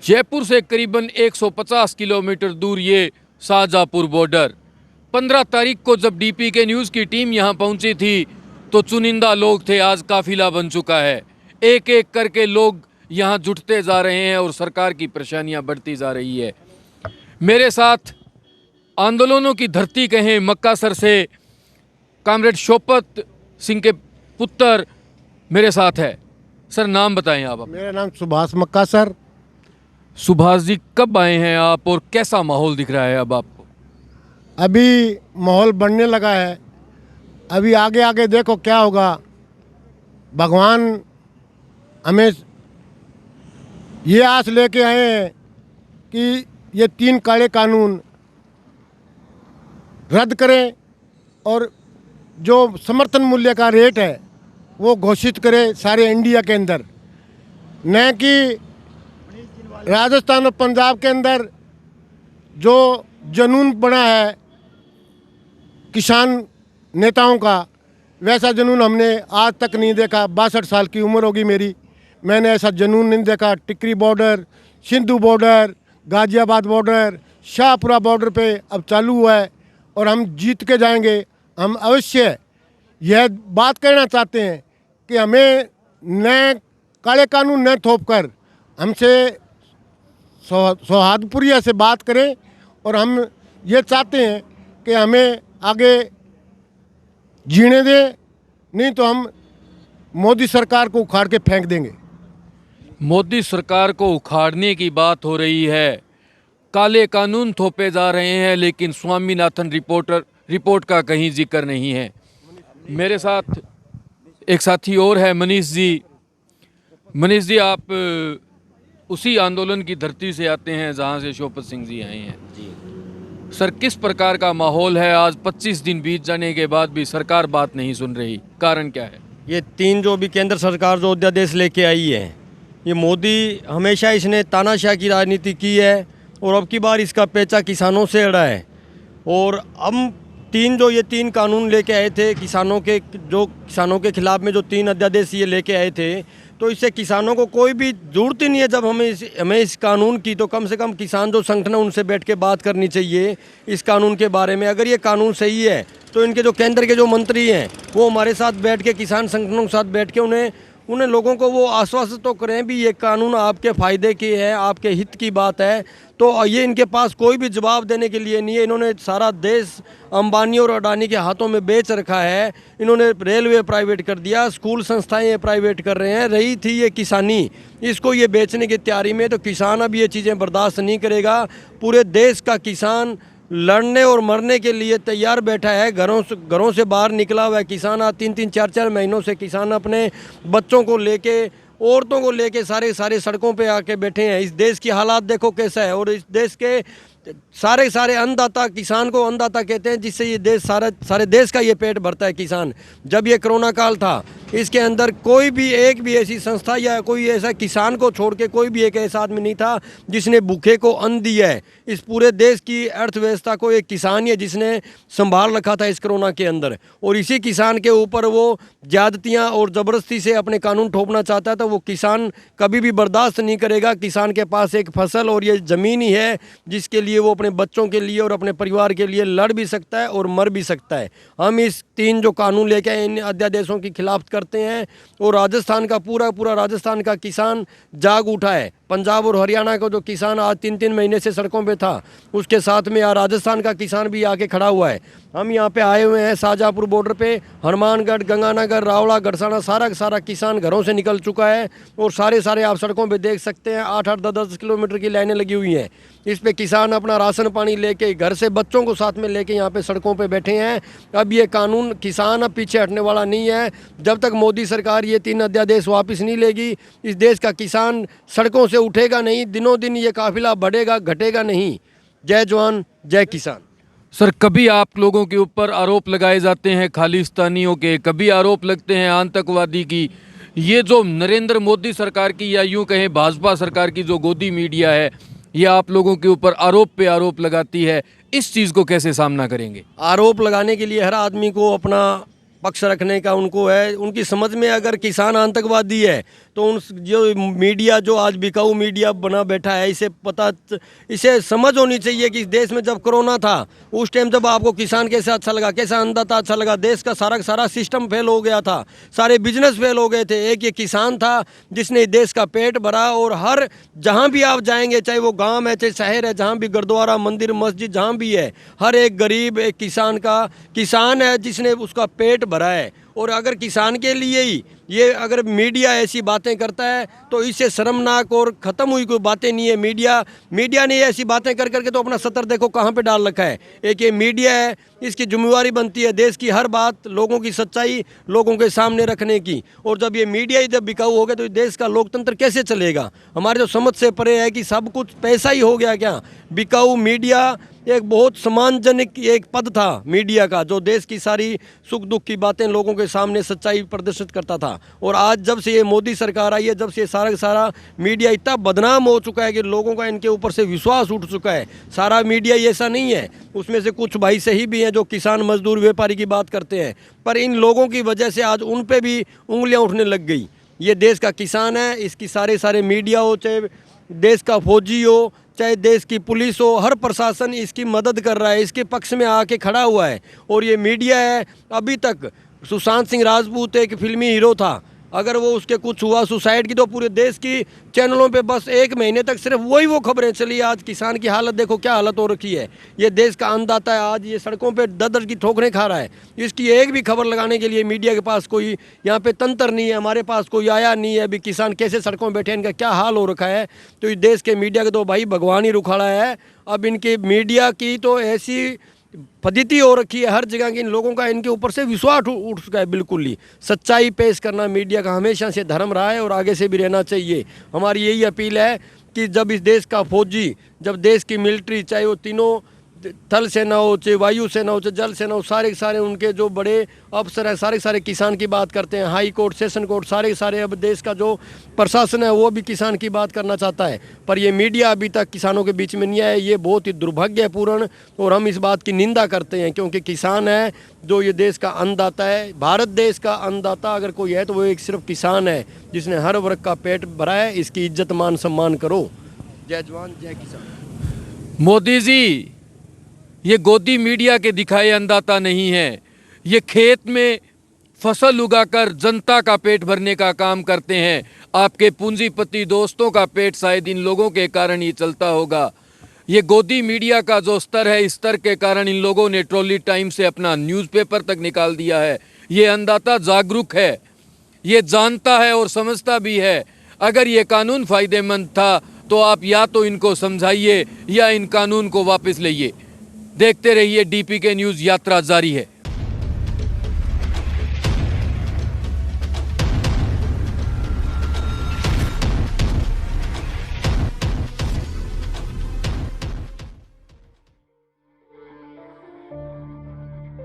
जयपुर से करीबन 150 किलोमीटर दूर ये शाहजहाँपुर बॉर्डर। 15 तारीख को जब डीपीके न्यूज़ की टीम यहाँ पहुँची थी तो चुनिंदा लोग थे, आज काफिला बन चुका है। एक एक करके लोग यहाँ जुटते जा रहे हैं और सरकार की परेशानियाँ बढ़ती जा रही है। मेरे साथ आंदोलनों की धरती कहें मक्कासर से कामरेड शोपत सिंह के पुत्र मेरे साथ है। सर नाम बताएं आप। मेरा नाम सुभाष मक्कासर। सुभाष जी, कब आए हैं आप और कैसा माहौल दिख रहा है अब आपको? अभी माहौल बनने लगा है, अभी आगे आगे देखो क्या होगा। भगवान हमें ये आस लेके आए हैं कि ये 3 काले कानून रद्द करें और जो समर्थन मूल्य का रेट है वो घोषित करें सारे इंडिया के अंदर, न कि राजस्थान और पंजाब के अंदर जो जुनून बना है किसान नेताओं का, वैसा जुनून हमने आज तक नहीं देखा। 62 साल की उम्र होगी मेरी, मैंने ऐसा जुनून नहीं देखा। Tikri border, Singhu border, Ghaziabad border, Shahpura border पे अब चालू हुआ है और हम जीत के जाएंगे। हम अवश्य यह बात कहना चाहते हैं कि हमें न काले कानून न थोप कर हमसे सौहार्दपूर्वक से बात करें और हम ये चाहते हैं कि हमें आगे जीने दें, नहीं तो हम मोदी सरकार को उखाड़ के फेंक देंगे। मोदी सरकार को उखाड़ने की बात हो रही है, काले कानून थोपे जा रहे हैं, लेकिन स्वामीनाथन रिपोर्ट का कहीं जिक्र नहीं है। मेरे साथ एक साथी और है, मनीष जी। मनीष जी, आप उसी आंदोलन की धरती से आते हैं जहां से शोपत सिंह जी आए हैं जी। सर, किस प्रकार का माहौल है? आज 25 दिन बीत जाने के बाद भी सरकार बात नहीं सुन रही, कारण क्या है? ये 3 जो भी केंद्र सरकार जो अध्यादेश लेके आई है, ये मोदी हमेशा इसने तानाशाह की राजनीति की है और अब की बार इसका पेचा किसानों से अड़ा है। और हम ये 3 कानून लेके आए थे किसानों के खिलाफ में, जो 3 अध्यादेश ये लेके आए थे, तो इससे किसानों को कोई भी जरूरत ही नहीं है। जब हमें इस कानून की, तो कम से कम किसान जो संगठन है उनसे बैठ के बात करनी चाहिए इस कानून के बारे में। अगर ये कानून सही है तो इनके जो केंद्र के जो मंत्री हैं वो हमारे साथ बैठ के, किसान संगठनों के साथ बैठ के उन्हें लोगों को वो आश्वासित तो करें भी ये कानून आपके फ़ायदे की है, आपके हित की बात है। तो ये इनके पास कोई भी जवाब देने के लिए नहीं है। इन्होंने सारा देश अंबानी और अडानी के हाथों में बेच रखा है। इन्होंने रेलवे प्राइवेट कर दिया, स्कूल संस्थाएं ये प्राइवेट कर रहे हैं। रही थी ये किसानी, इसको ये बेचने की तैयारी में। तो किसान अब ये चीज़ें बर्दाश्त नहीं करेगा। पूरे देश का किसान लड़ने और मरने के लिए तैयार बैठा है। घरों से बाहर निकला हुआ है किसान। आज 3-3, 4-4 महीनों से किसान अपने बच्चों को लेके, औरतों को लेके सारे सड़कों पे आके बैठे हैं। इस देश की हालात देखो कैसा है। और इस देश के सारे अन्नदाता, किसान को अन्नदाता कहते हैं, जिससे ये देश सारे देश का ये पेट भरता है किसान। जब ये कोरोना काल था, इसके अंदर कोई भी एक भी ऐसी संस्था या कोई ऐसा किसान को छोड़ के कोई भी एक ऐसा आदमी नहीं था जिसने भूखे को अन्न दिया है। इस पूरे देश की अर्थव्यवस्था को एक किसान ही है जिसने संभाल रखा था इस कोरोना के अंदर। और इसी किसान के ऊपर वो ज्यादतियाँ और ज़बरदस्ती से अपने कानून ठोपना चाहता है, तो वो किसान कभी भी बर्दाश्त नहीं करेगा। किसान के पास एक फसल और ये ज़मीन ही है जिसके लिए वो अपने बच्चों के लिए और अपने परिवार के लिए लड़ भी सकता है और मर भी सकता है। हम इस 3 जो कानून लेके आए, इन अध्यादेशों की खिलाफ करते हैं। और राजस्थान का पूरा राजस्थान का किसान जाग उठा है। पंजाब और हरियाणा का जो किसान आज 3-3 महीने से सड़कों पे था, उसके साथ में राजस्थान का किसान भी आके खड़ा हुआ है। हम यहाँ पे आए हुए हैं शाहजहाँपुर बॉर्डर पे। हनुमानगढ़, गंगानगर, रावला, गड़साना, सारा किसान घरों से निकल चुका है। और सारे आप सड़कों पे देख सकते हैं, 8-8, 10-10 किलोमीटर की लाइनें लगी हुई हैं। इस पे किसान अपना राशन पानी लेके, घर से बच्चों को साथ में लेके यहाँ पे सड़कों पे बैठे हैं। अब ये कानून, किसान अब पीछे हटने वाला नहीं है। जब तक मोदी सरकार ये 3 अध्यादेश वापस नहीं लेगी, इस देश का किसान सड़कों से उठेगा नहीं। दिनों दिन ये काफिला बढ़ेगा, घटेगा नहीं। जय जवान, जय किसान। सर, कभी आप लोगों के ऊपर आरोप लगाए जाते हैं खालिस्तानियों के, कभी आरोप लगते हैं आतंकवादी की। ये जो नरेंद्र मोदी सरकार की या यूं कहें भाजपा सरकार की जो गोदी मीडिया है, ये आप लोगों के ऊपर आरोप पे आरोप लगाती है, इस चीज़ को कैसे सामना करेंगे? आरोप लगाने के लिए हर आदमी को अपना पक्ष रखने का उनको है। उनकी समझ में अगर किसान आतंकवादी है तो उन जो मीडिया जो आज बिकाऊ मीडिया बना बैठा है, इसे समझ होनी चाहिए कि इस देश में जब कोरोना था उस टाइम जब आपको किसान कैसा अच्छा लगा, कैसा अन्नदाता अच्छा लगा, देश का सारा सिस्टम फेल हो गया था, सारे बिजनेस फेल हो गए थे। एक ये किसान था जिसने देश का पेट भरा, और हर जहाँ भी आप जाएंगे, चाहे वो गाँव है चाहे शहर है, जहाँ भी गुरुद्वारा मंदिर मस्जिद जहाँ भी है, हर एक गरीब एक किसान है जिसने उसका पेट भरा है। और अगर किसान के लिए ही ये अगर मीडिया ऐसी बातें करता है तो इससे शर्मनाक और ख़त्म हुई कोई बातें नहीं है। मीडिया ने ऐसी बातें कर करके तो अपना सतर देखो कहाँ पे डाल रखा है। एक ये मीडिया है, इसकी जिम्मेवारी बनती है देश की हर बात, लोगों की सच्चाई लोगों के सामने रखने की। और जब ये मीडिया ही जब बिकाऊ हो गया तो देश का लोकतंत्र कैसे चलेगा? हमारे जो समझ से परे है कि सब कुछ पैसा ही हो गया क्या? बिकाऊ मीडिया एक बहुत सम्मानजनक एक पद था मीडिया का, जो देश की सारी सुख दुख की बातें लोगों के सामने सच्चाई प्रदर्शित करता था। और आज जब से ये मोदी सरकार आई है, जब से सारा का सारा मीडिया इतना बदनाम हो चुका है कि लोगों का इनके ऊपर से विश्वास उठ चुका है। सारा मीडिया ही ऐसा नहीं है, उसमें से कुछ भाई सही भी हैं जो किसान मजदूर व्यापारी की बात करते हैं, पर इन लोगों की वजह से आज उन पे भी उंगलियां उठने लग गई। ये देश का किसान है, इसकी सारे मीडिया हो, चाहे देश का फौजी हो, चाहे देश की पुलिस हो, हर प्रशासन इसकी मदद कर रहा है, इसके पक्ष में आके खड़ा हुआ है। और ये मीडिया है, अभी तक सुशांत सिंह राजपूत एक फिल्मी हीरो था, अगर वो उसके कुछ हुआ सुसाइड की तो पूरे देश की चैनलों पे बस 1 महीने तक सिर्फ वो खबरें चली। आज किसान की हालत देखो क्या हालत हो रखी है। ये देश का अन्नदाता है, आज ये सड़कों पे दर की ठोकरें खा रहा है। इसकी एक भी खबर लगाने के लिए मीडिया के पास कोई यहाँ पे तंत्र नहीं है, हमारे पास कोई आया नहीं है। अभी किसान कैसे सड़कों में बैठे, इनका क्या हाल हो रखा है। तो इस देश के मीडिया के तो भाई भगवान ही रुखाड़ा है। अब इनकी मीडिया की तो ऐसी फजीती हो रखी है हर जगह की, इन लोगों का इनके ऊपर से विश्वास उठ चुका है। बिल्कुल ही सच्चाई पेश करना मीडिया का हमेशा से धर्म रहा है और आगे से भी रहना चाहिए। हमारी यही अपील है कि जब इस देश का फौजी, जब देश की मिलिट्री, चाहे वो तीनों थल सेना हो, चाहे वायु सेना हो, चाहे जल सेना हो, सारे उनके जो बड़े अफसर हैं सारे किसान की बात करते हैं। हाई कोर्ट, सेशन कोर्ट, सारे अब देश का जो प्रशासन है वो भी किसान की बात करना चाहता है, पर ये मीडिया अभी तक किसानों के बीच में नहीं आया। ये बहुत ही दुर्भाग्यपूर्ण, और हम इस बात की निंदा करते हैं, क्योंकि किसान है जो ये देश का अन्नदाता है। भारत देश का अन्नदाता अगर कोई है तो वो एक सिर्फ किसान है, जिसने हर वर्ग का पेट भरा है। इसकी इज्जत मान सम्मान करो। जय जवान जय किसान। मोदी जी, ये गोदी मीडिया के दिखाए अन्नदाता नहीं है, ये खेत में फसल उगाकर जनता का पेट भरने का काम करते हैं। आपके पूंजीपति दोस्तों का पेट शायद इन लोगों के कारण ही चलता होगा। ये गोदी मीडिया का जो स्तर है, इस स्तर के कारण इन लोगों ने ट्रॉली टाइम से अपना न्यूज़पेपर तक निकाल दिया है। ये अन्नदाता जागरूक है, ये जानता है और समझता भी है। अगर ये कानून फ़ायदेमंद था तो आप या तो इनको समझाइए या इन कानून को वापस लाइए। देखते रहिए DPK न्यूज़, यात्रा जारी है।